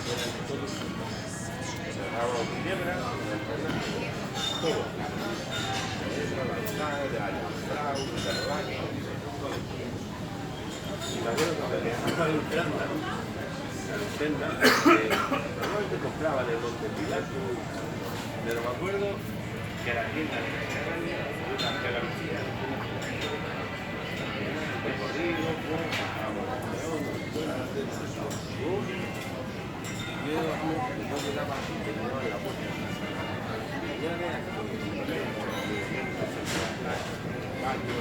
eran todos cerrábamos Ginebra, todo. Ginebra, Lanzaire, Alhambra, Uterlake, y me acuerdo cuando viajaba en Irlanda, normalmente compraba de Monte Pilato, pero me acuerdo que la tienda de Mediterránea, una geografía, recorrido, y yo no llegaba así, terminaba en la puerta. Baño,